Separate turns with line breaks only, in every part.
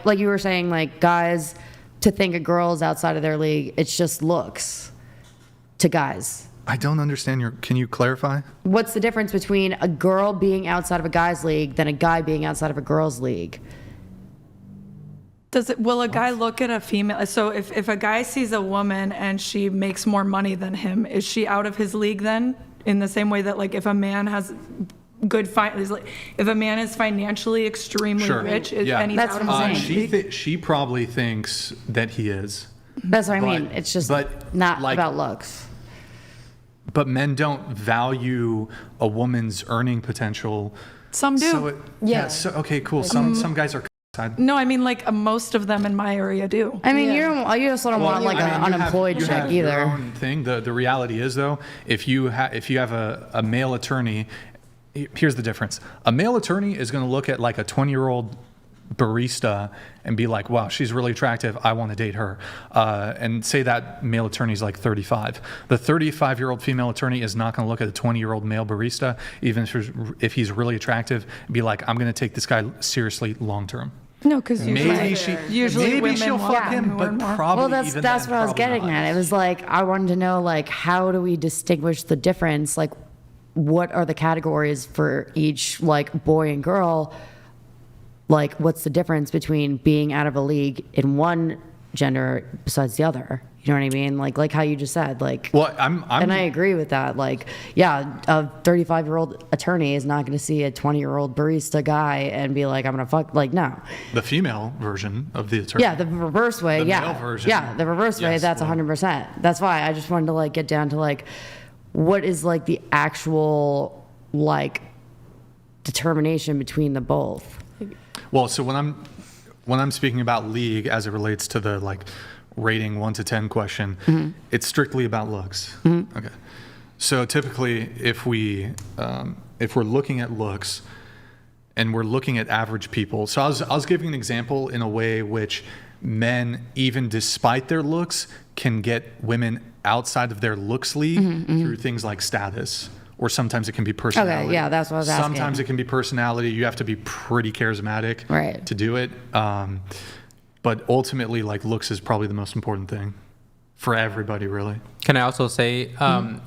like you were saying, like guys to think a girl's outside of their league, it's just looks to guys.
I don't understand can you clarify?
What's the difference between a girl being outside of a guy's league than a guy being outside of a girl's league?
Will a guy look at a female? So if a guy sees a woman and she makes more money than him, is she out of his league then? In the same way that like if a man has if a man is financially extremely rich, and he's out of his league?
She probably thinks that he is.
That's what I mean. It's just not like, about looks.
But men don't value a woman's earning potential.
Some do.
So okay, cool. Some guys are.
No, I mean like most of them in my area do.
I mean, you also don't want like an unemployed chick either.
Your own thing. The reality is though, if you have a male attorney, here's the difference. A male attorney is going to look at like a 20-year-old barista and be like, wow, she's really attractive, I want to date her, and say that male attorney is like 35. The 35-year-old female attorney is not going to look at a 20-year-old male barista, even if he's really attractive, and be like, I'm going to take this guy seriously long term.
No, because
maybe she'll fuck him, but probably
well, that's what I was getting at. It was like I wanted to know, like, how do we distinguish the difference? Like, what are the categories for each like boy and girl? Like, what's the difference between being out of a league in one gender besides the other? You know what I mean? Like how you just said. Like,
well,
and I agree with that. Like, yeah, a 35-year-old attorney is not going to see a 20-year-old barista guy and be like, I'm going to fuck. Like, no.
The female version of the attorney.
Yeah, the reverse way.
The male version.
Yeah, the reverse way. That's 100%. That's why I just wanted to like get down to like, what is like the actual like determination between the both.
Well, so when I'm speaking about league as it relates to the like rating 1 to 10 question, it's strictly about looks. Okay. So typically, if we're looking at looks, and we're looking at average people, so I was giving an example in a way which men, even despite their looks, can get women outside of their looks league through things like status. Or sometimes it can be personality.
Okay, yeah, that's what I was asking.
Sometimes it can be personality. You have to be pretty charismatic to do it. But ultimately, like, looks is probably the most important thing for everybody, really.
Can I also say,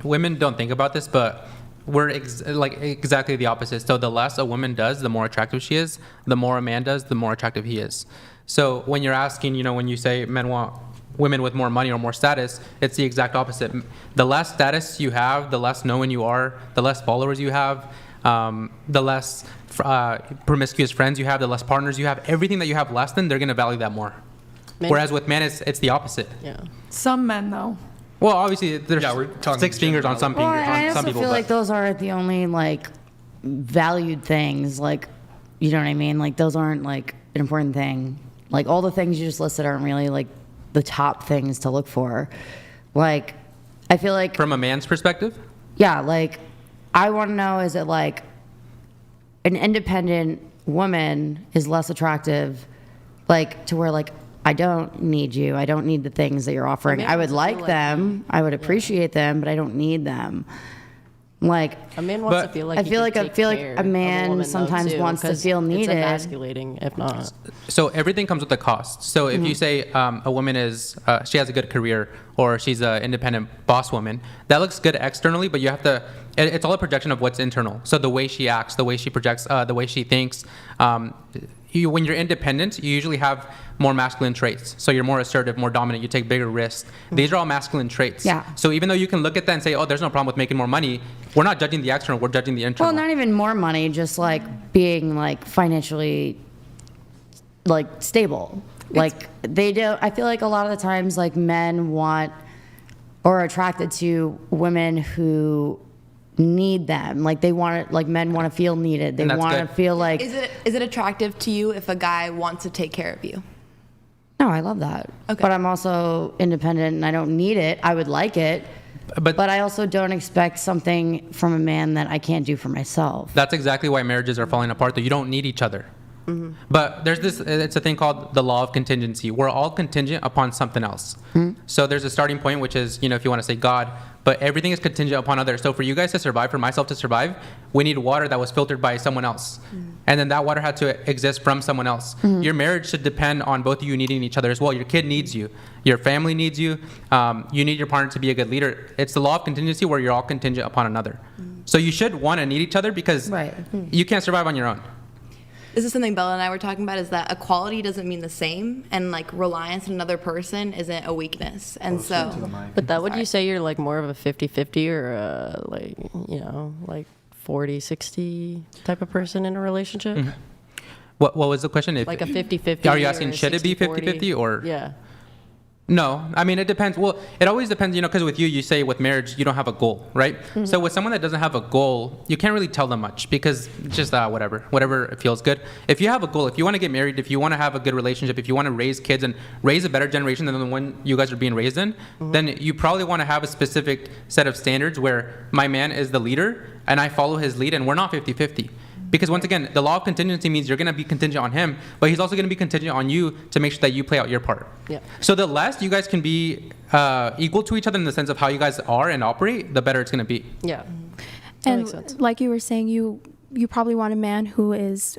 women don't think about this, but we're exactly the opposite. So the less a woman does, the more attractive she is. The more a man does, the more attractive he is. So when you're asking, when you say men want women with more money or more status, it's the exact opposite. The less status you have, the less known you are, the less followers you have, the less promiscuous friends you have, the less partners you have. Everything that you have less than, they're going to value that more. Whereas with men, it's the opposite.
Yeah. Some men, though.
Well, obviously, there's 6 fingers on some people.
I also feel like those aren't the only like valued things. Like, you know what I mean? Like, those aren't like an important thing. Like, all the things you just listed aren't really like the top things to look for. Like, I feel like
from a man's perspective,
yeah, like I want to know, is it like an independent woman is less attractive, like to where like I don't need you, I don't need the things that you're offering. I would like them, I would appreciate them, but I don't need them. Like
a man wants to feel like
I feel like a man sometimes wants to feel needed.
It's emasculating, if not.
So everything comes with a cost. So if you say a woman is she has a good career or she's an independent boss woman, that looks good externally, but you have to. It's all a projection of what's internal. So the way she acts, the way she projects, the way she thinks. When you're independent, you usually have more masculine traits. So you're more assertive, more dominant, you take bigger risks. These are all masculine traits.
Yeah.
So even though you can look at that and say, oh, there's no problem with making more money, we're not judging the external, we're judging the internal.
Well, not even more money, just like being like financially like stable. Like they do. I feel like a lot of the times like men want or are attracted to women who need them. Like they want it, like men want to feel needed. They want to feel like.
Is it attractive to you if a guy wants to take care of you?
No, I love that. Okay. But I'm also independent and I don't need it. I would like it. But I also don't expect something from a man that I can't do for myself.
That's exactly why marriages are falling apart, though. You don't need each other. But there's it's a thing called the law of contingency. We're all contingent upon something else. So there's a starting point, which is, if you want to say God, but everything is contingent upon others. So for you guys to survive, for myself to survive, we need water that was filtered by someone else. And then that water had to exist from someone else. Your marriage should depend on both of you needing each other as well. Your kid needs you. Your family needs you. You need your partner to be a good leader. It's the law of contingency where you're all contingent upon another. So you should want to need each other because you can't survive on your own.
This is something Bella and I were talking about, is that equality doesn't mean the same, and like reliance on another person isn't a weakness. And
But that would you say you're like more of a 50-50 or like 40-60 type of person in a relationship?
What was the question?
Like a 50-50.
Are you asking,
or
should it be
60-40?
50-50 or?
Yeah.
No, I mean, it depends. Well, it always depends, because with you say with marriage, you don't have a goal, right? So with someone that doesn't have a goal, you can't really tell them much because just whatever feels good. If you have a goal, if you want to get married, if you want to have a good relationship, if you want to raise kids and raise a better generation than the one you guys are being raised in, then you probably want to have a specific set of standards where my man is the leader and I follow his lead and we're not 50-50. Because once again, the law of contingency means you're going to be contingent on him, but he's also going to be contingent on you to make sure that you play out your part.
Yeah.
So the less you guys can be equal to each other in the sense of how you guys are and operate, the better it's going to be.
Yeah. That makes
And
sense.
like you were saying, you probably want a man who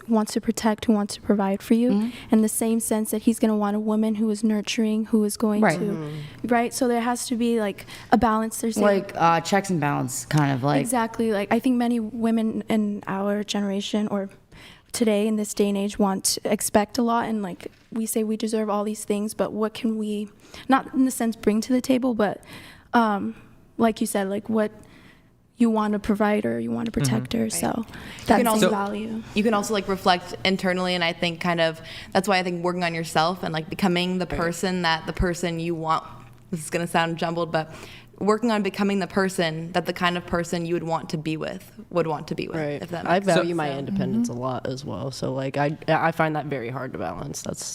wants to protect, who wants to provide for you, in the same sense that he's going to want a woman who is nurturing, who is going to, right? So there has to be like a balance. There's
Like checks and balance, kind of like.
exactly. Like I think many women in our generation or today in this day and age expect a lot, and like we say we deserve all these things, but what can we, not in the sense bring to the table, but like you said, like what you want to provide or you want to protect her. So that's
also-
value.
you can also like reflect internally, and I think kind of that's why I think working on yourself and like becoming the person that the person you want, this is going to sound jumbled, but working on becoming the person that the kind of person you would want to be with.
Right.
If that
I
makes sense.
value my independence a lot as well. So like I find that very hard to balance. That's